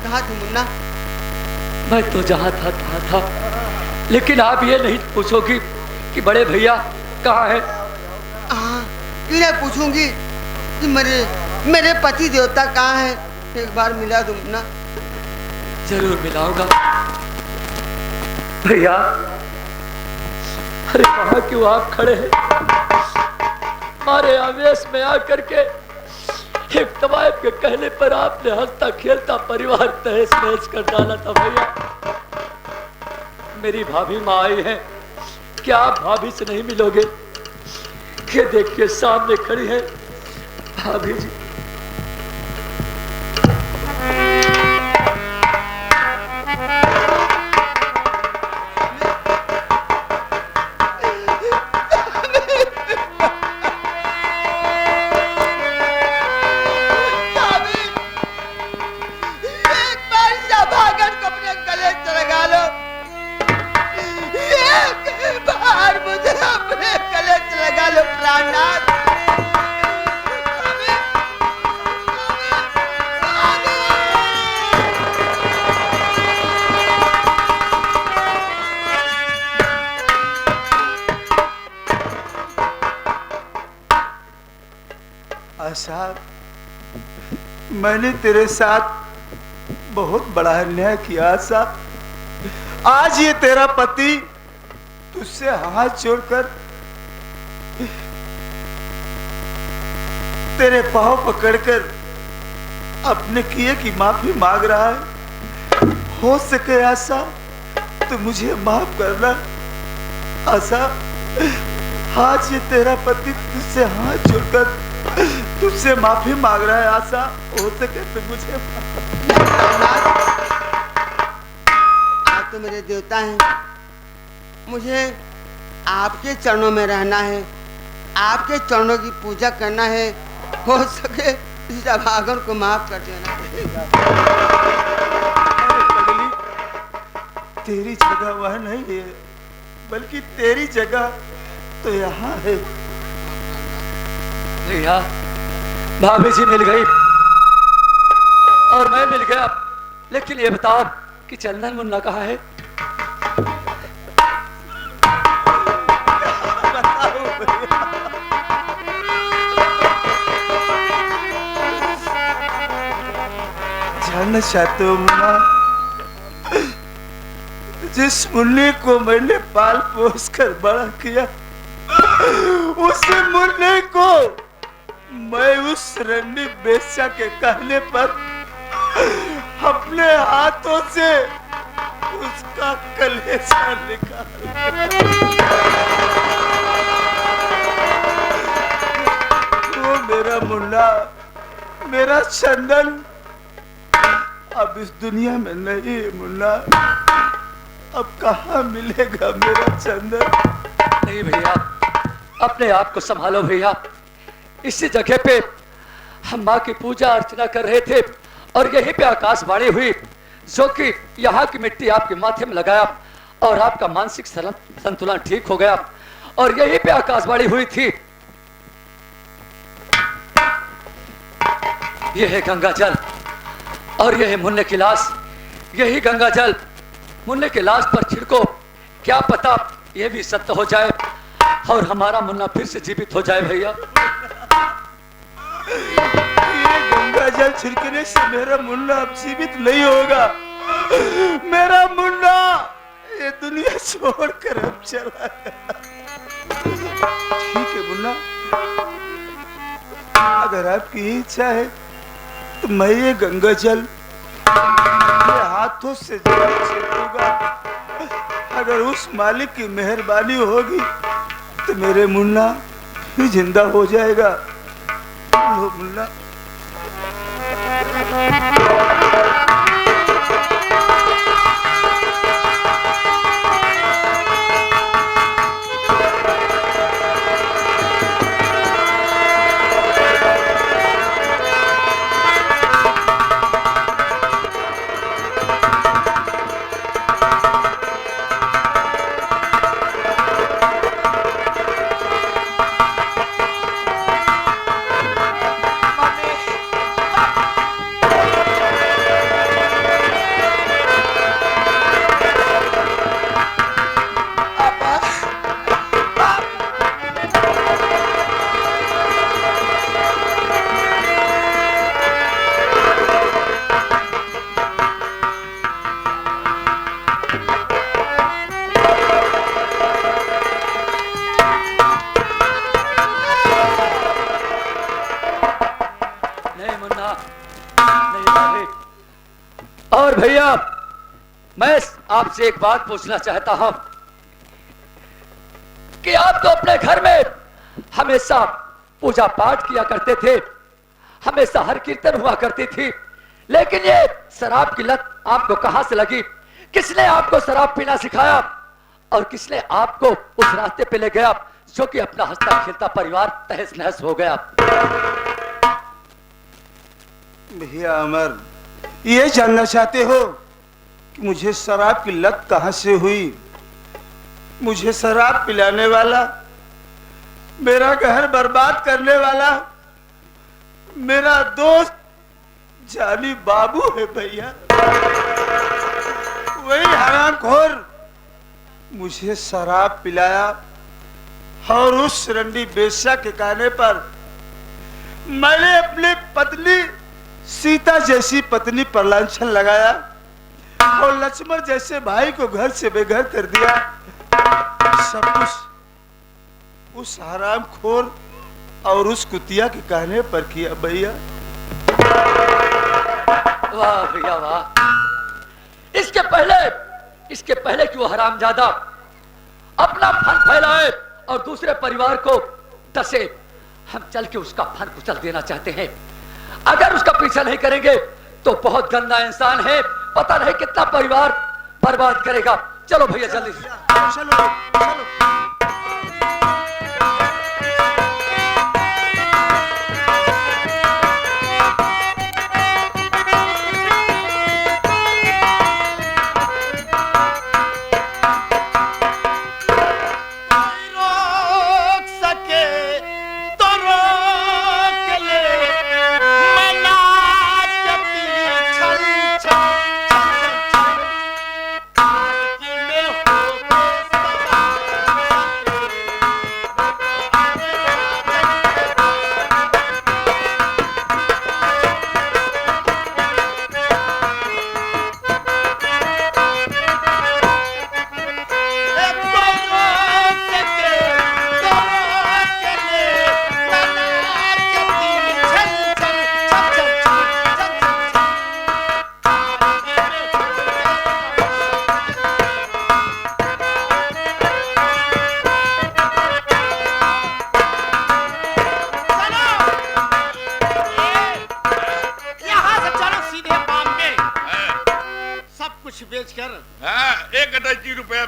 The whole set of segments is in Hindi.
कहाँ थे मुन्ना? मैं तो जहाँ था तहाँ था, लेकिन आप ये नहीं पूछोगी कि बड़े भैया कहाँ है? हाँ, क्यों पूछूंगी कि मेरे पति देवता कहाँ है? एक बार मिला दो मुन्ना। जरूर मिलाऊंगा भैया। अरे वहां क्यों आप खड़े हैं? हमारे आवेश में आकर के एक तवायब के कहने पर आपने हंसता खेलता परिवार तहस नहस कर डाला था भैया। मेरी भाभी माँ आई है, क्या आप भाभी से नहीं मिलोगे? ये देखिए सामने खड़ी है भाभी जी। आशा, मैंने तेरे साथ बहुत बड़ा अन्याय किया आशा। आज ये तेरा पति तुझसे हाथ जोड़कर तेरे पांव पकड़कर अपने किए की माफी मांग रहा है। हो सके आशा तो मुझे माफ करना। आशा, आज ये तेरा पति तुझसे हाथ जोड़कर तुझसे माफी मांग रहा है। आशा, हो सके तो मुझे आप तो मेरे देवता हैं, मुझे आपके चरणों में रहना है, आपके चरणों की पूजा करना है। हो सके इस अभागन को माफ कर देना। तेरी जगह वह नहीं है, बल्कि तेरी जगह तो यहाँ है। भैया, भाभी जी मिल गई और मैं मिल गया, लेकिन ये बताओ कि चंदन मुन्ना कहाँ है? जानना चाहते हो मुन्ना, जिस मुन्ने को मैंने पाल पोस कर बड़ा किया, उसी मुन्ने को मैं उस रंडी बेस्या के कहने पर अपने हाथों से उसका कलेजा निकाल। वो मेरा मुन्ना, मेरा चंदन अब इस दुनिया में नहीं है मुन्ना। अब कहाँ मिलेगा मेरा चंदन? नहीं भैया, अपने आप को संभालो भैया। इसी जगह पे हम माँ की पूजा अर्चना कर रहे थे और यहीं पे आकाशवाणी हुई, जो कि यहाँ की मिट्टी आपके माथे में लगाया और आपका मानसिक संतुलन ठीक हो गया। और यहीं पे आकाशवाणी हुई थी, यह है गंगा जल और यह है मुन्ने की लाश। यही गंगा जल मुन्ने की लाश पर छिड़को, क्या पता यह भी सत्य हो जाए और हमारा मुन्ना फिर से जीवित हो जाए भैया। ये गंगा जल छिड़कने से मेरा मुन्ना अब जीवित नहीं होगा। मेरा मुन्ना ये दुनिया छोड़कर अब चला गया। ठीक है मुन्ना, अगर आपकी इच्छा है तो मैं ये गंगा जल अपने हाथों से छिड़कूंगा। अगर उस मालिक की मेहरबानी होगी तो मेरे मुन्ना भी जिंदा हो जाएगा। लो मुन्ना। मैं आपसे एक बात पूछना चाहता हूं कि आप तो अपने घर में हमेशा पूजा पाठ किया करते थे, हमेशा हर कीर्तन हुआ करती थी, लेकिन ये शराब की लत आपको कहां से लगी? किसने आपको शराब पीना सिखाया और किसने आपको उस रास्ते पे ले गया जो कि अपना हंसता खेलता परिवार तहस नहस हो गया? भैया अमर, ये जानना चाहते हो कि मुझे शराब की लत कहां से हुई? मुझे शराब पिलाने वाला, मेरा घर बर्बाद करने वाला मेरा दोस्त जानी बाबू है भैया। वही हरामखोर मुझे शराब पिलाया और उस रंडी बेश्या के कहने पर मैंने अपनी पत्नी सीता जैसी पत्नी पर लांछन लगाया और लक्ष्मण जैसे भाई को घर से बेघर कर दिया। सब कुछ उस हरामखोर और उस कुतिया के कहने पर किया भैया। वाह भैया वाह! इसके पहले कि वो हरामजादा अपना फन फैलाए और दूसरे परिवार को डसे, हम चल के उसका फन कुचल देना चाहते हैं। अगर उसका पीछा नहीं करेंगे तो बहुत गंदा इंसान है, पता नहीं कितना परिवार बर्बाद करेगा। चलो भैया जल्दी से। चलो चलो।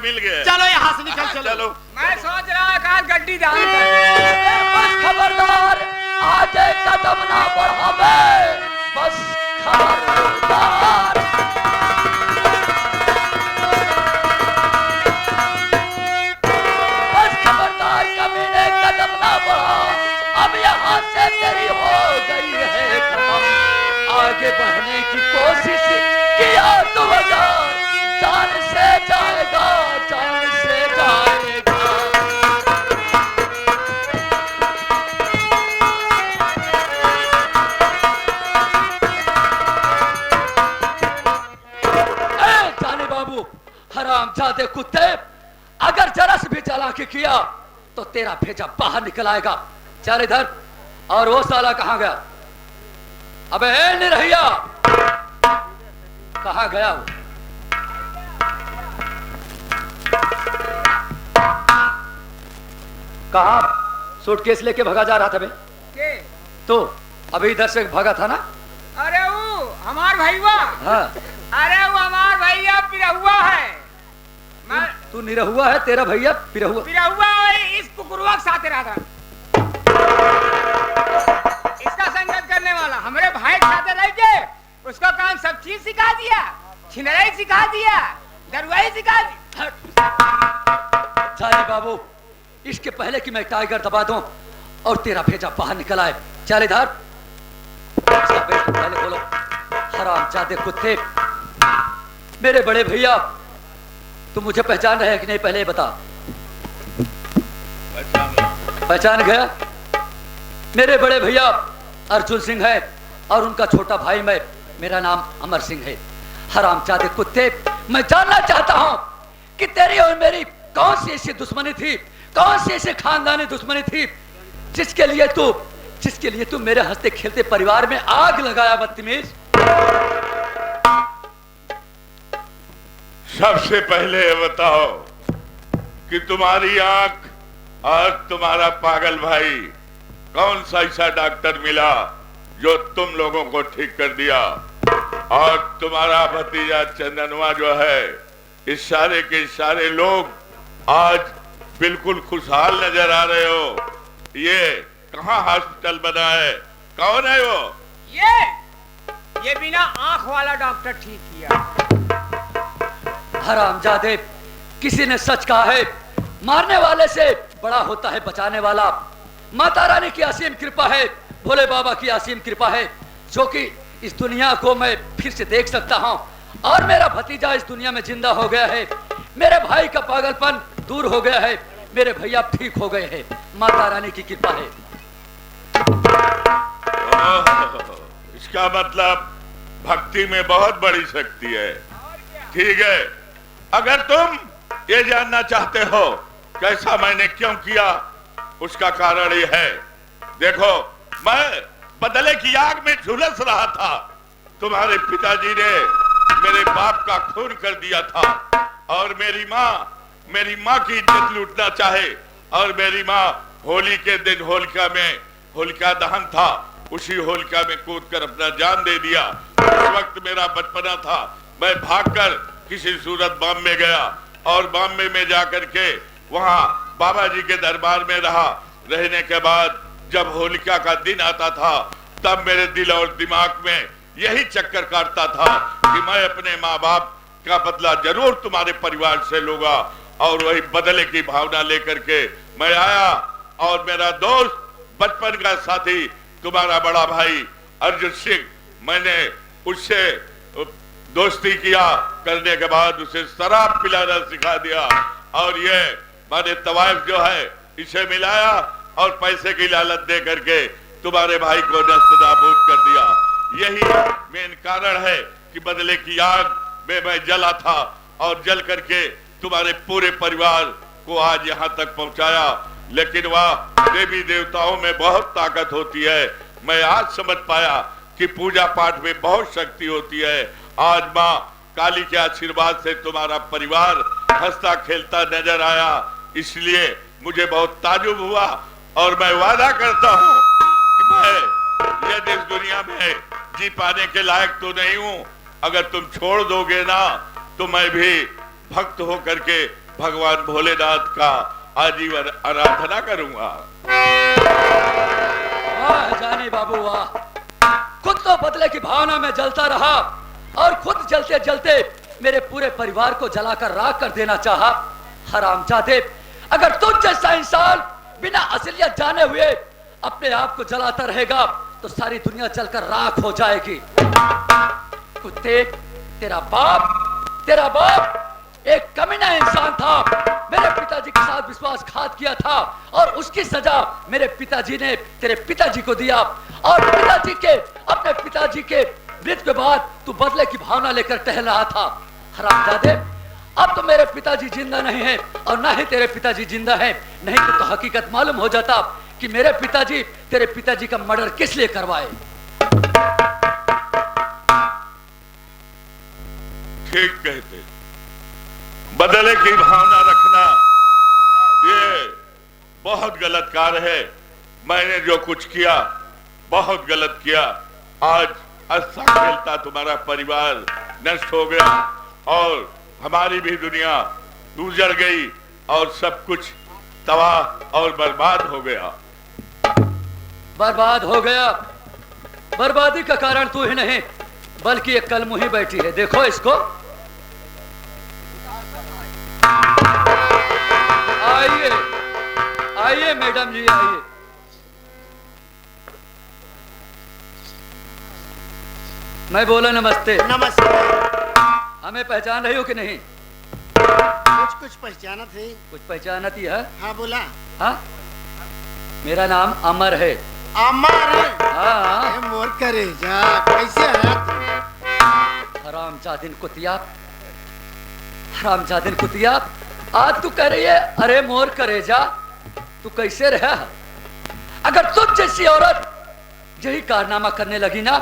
मिल गया। चलो यहाँ से निकल चलो। चलो। मैं सोच रहा कल गड्डी डाल बस खबरदार, आगे कदम ना बढ़ावे। बस खबरदार। बस खबरदार, कमीने कदम ना बढ़ा। अब यहाँ से तेरी हो गई है खत्म। आगे बढ़ने की कोशिश किया तो जान से जाएगा, जान से जाएगा। जाने बाबू, हरामजादे कुत्ते, अगर जरा से भी चालाकी किया तो तेरा भेजा बाहर निकल आएगा। चल इधर। और वो साला कहाँ गया? अबे नहीं रहिया, कहाँ गया वो? कहाँ सूटकेस लेके भगा जा रहा था बे? के? तो अभी इधर से भगा था ना? अरे वो हमार भैया। हाँ। अरे वो हमार भैया पिरहुआ है। मैं तू निरहुआ है, तेरा भैया पिरहुआ? पिरहुआ इस कुकुरवा के साथ रहा था, इसका संगत करने वाला। हमारे भाई के साथ रह के उसको काम सब चीज सिखा दिया, छिनराई सिखा दिया, दरुआई सिखा दी। जाने बाबू, इसके पहले कि मैं टाइगर दबा दूं और तेरा भेजा बाहर निकल आए, चल इधर। पहले बोलो, हरामजादे कुत्ते, मेरे बड़े भैया, तुम मुझे पहचान रहे हैं कि नहीं? पहले बता। पहचान गया? मेरे बड़े भैया अर्जुन सिंह है और उनका छोटा भाई मैं, मेरा नाम अमर सिंह है। हरामजादे कुत्ते, मैं जानना चाहता हूं कि तेरी और मेरी कौन सी ऐसी दुश्मनी थी, कौन सी ऐसी खानदानी दुश्मनी थी जिसके लिए तू मेरे हंसते खेलते परिवार में आग लगाया? बदतमीज। सबसे पहले ये बताओ कि तुम्हारी आंख और तुम्हारा पागल भाई कौन सा ऐसा डॉक्टर मिला जो तुम लोगों को ठीक कर दिया? और तुम्हारा भतीजा चंदनवा जो है, इस सारे के सारे लोग आज बिल्कुल खुशहाल नजर आ रहे हो। ये कहाँ हॉस्पिटल बना है? कौन है वो? ये बिना आंख वाला डॉक्टर ठीक किया। हरामजादे, किसी ने सच कहा है, मारने वाले से बड़ा होता है बचाने वाला। माता रानी की असीम कृपा है, भोले बाबा की असीम कृपा है, जो कि इस दुनिया को मैं फिर से देख सकता हूँ और मेरा भतीजा इस दुनिया में जिंदा हो गया है। मेरे भाई का पागलपन दूर हो गया है, मेरे भैया ठीक हो गए हैं। माता रानी की कृपा है। इसका मतलब भक्ति में बहुत बड़ी शक्ति है। ठीक है, अगर तुम ये जानना चाहते हो कैसा मैंने क्यों किया, उसका कारण ये है। देखो, मैं बदले की आग में झुलस रहा था। तुम्हारे पिताजी ने मेरे बाप का खून कर दिया था और मेरी माँ की इज्जत लूटना चाहे, और मेरी माँ होली के दिन होलिका दहन था, उसी होलिका में कूदकर अपना जान दे दिया। उस वक्त मेरा बचपना था, मैं भागकर किसी सूरत बॉम्बे गया और बॉम्बे में जाकर के वहां बाबा जी के दरबार में रहा। रहने के बाद जब होलिका का दिन आता था, तब मेरे दिल और दिमाग में यही चक्कर काटता था कि मैं अपने माँ बाप का बदला जरूर तुम्हारे परिवार से लूंगा। और वही बदले की भावना लेकर के मैं आया और मेरा दोस्त, बचपन का साथी, तुम्हारा बड़ा भाई अर्जुन सिंह, मैंने उससे दोस्ती किया। करने के बाद उसे शराब पिलाना सिखा दिया और ये मैंने तवाइफ जो है इसे मिलाया और पैसे की लालच दे करके तुम्हारे भाई को नस्तनाबूद कर दिया। यही मेन कारण है कि बदले की आग में मैं जला था और जल करके तुम्हारे पूरे परिवार को आज यहाँ तक पहुंचाया। लेकिन वह देवी देवताओं में बहुत ताकत होती है। मैं आज समझ पाया कि पूजा पाठ में बहुत शक्ति होती है। आज माँ काली के आशीर्वाद से तुम्हारा परिवार हंसता खेलता नजर आया, इसलिए मुझे बहुत ताजुब हुआ और मैं वादा करता हूँ कि मैं यदि इस दुनिया में जी पाने के लायक तो नहीं हूँ, अगर तुम छोड़ दोगे ना तो मैं भी भक्त होकर के भगवान भोलेनाथ का आजीवन आराधना करूंगा। वाह जानी बाबू वाह, खुद तो बदले की भावना में जलता रहा और खुद जलते जलते मेरे पूरे परिवार को जलाकर राख कर देना चाहा। हरामजादे, अगर तुम जैसा इंसान बिना असलियत जाने हुए अपने आप को जलाता रहेगा तो सारी दुनिया जलकर राख हो जाएगी। कुत्ते, तेरा बाप एक कमीना इंसान था, मेरे पिताजी के साथ विश्वासघात किया था और उसकी सजा मेरे पिताजी ने तेरे पिताजी को दिया। और अपने पिताजी के मृत्यु के बाद तू बदले की भावना लेकर टहल रहा था। हरामजादे, अब तो मेरे पिताजी जिंदा नहीं है और ना ही तेरे पिताजी जिंदा है, नहीं तो हकीकत मालूम हो जाता कि मेरे पिताजी तेरे पिताजी का मर्डर किस लिए करवाए। ठीक कहते, बदले की भावना रखना ये बहुत गलत कार्य है। मैंने जो कुछ किया बहुत गलत किया। आज हंसता खेलता तुम्हारा परिवार नष्ट हो गया और हमारी भी दुनिया उजड़ गई और सब कुछ तबाह और बर्बाद हो गया। बर्बाद हो गया, बर्बादी का कारण तू ही नहीं बल्कि एक कलमुही बैठी है। देखो इसको। आइए आइए मैडम जी, आइए। मैं बोला नमस्ते। नमस्ते। हमें पहचान रही हो कि नहीं? कुछ पहचाना थे। कुछ पहचानती है? हाँ बोला। हाँ, मेरा नाम अमर है। अमर? हाँ। मोर करे जा, कैसे है तू? हरामजादिन कुतिया, आज तू कह रही है अरे मोर करेजा, तू कैसे रहा? अगर तुम जैसी औरत यही कारनामा करने लगी ना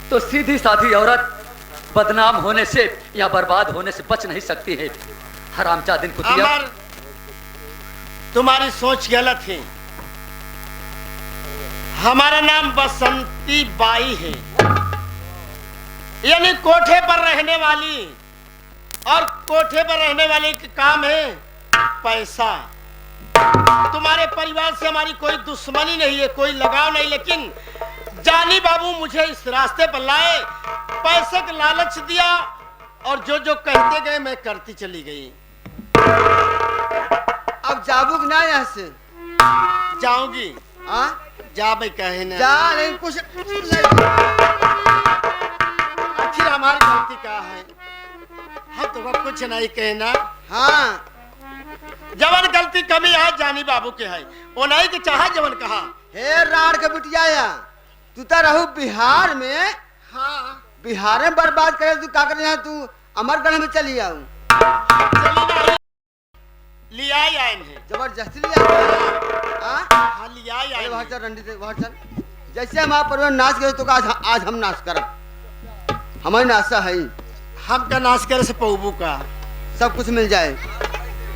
तो सीधी साधी औरत बदनाम होने से या बर्बाद होने से बच नहीं सकती है। हरामजादिन कुतिया। अमर, तुम्हारी सोच गलत है। हमारा नाम बसंती बाई है, यानी कोठे पर रहने वाली, और कोठे पर रहने वाले का काम है पैसा। तुम्हारे परिवार से हमारी कोई दुश्मनी नहीं है, कोई लगाव नहीं, लेकिन जानी बाबू मुझे इस रास्ते पर लाए, पैसे का लालच दिया, और जो जो कहते गए मैं करती चली गई। अब जाबू ना यहाँ से? जाऊंगी। हाँ जा भाई, कहे ना जा, नहीं कुछ नहीं। आखिर हमारी गलती क्या है? हम तो कुछ नहीं कहना। हाँ जवन गलती कमी है जानी बाबू के है, वो नहीं कि चाहे जवन कहा। हे राड़ के बिटिया, तू तो रहू बिहार में। हाँ, बिहार में बर्बाद करे तू, का करे यहाँ तू अमरगढ़ में चली आऊ? चली नहीं, लिया ही आए हैं। जबरदस्ती लिया? हाँ, लिया ही आए वहाँ हैं। चल रंडी से, वहाँ चल। जैसे हमारा परिवार नाश करे तो आज हम नाश करब। हमारी नाशा है, हमका नाश करे से पौबू का सब कुछ मिल जाए।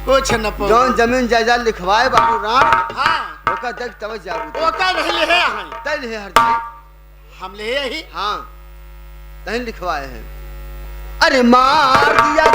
कुछ न पौबू। जौन जमीन जायदाद लिखवाए बाबू राम, हाँ, ओका देख तब जाबू वो का नहीं ले हैं। तय ले हर जाए। हम ले ही। हाँ तहीं लिखवाए हैं। अरे मार दिया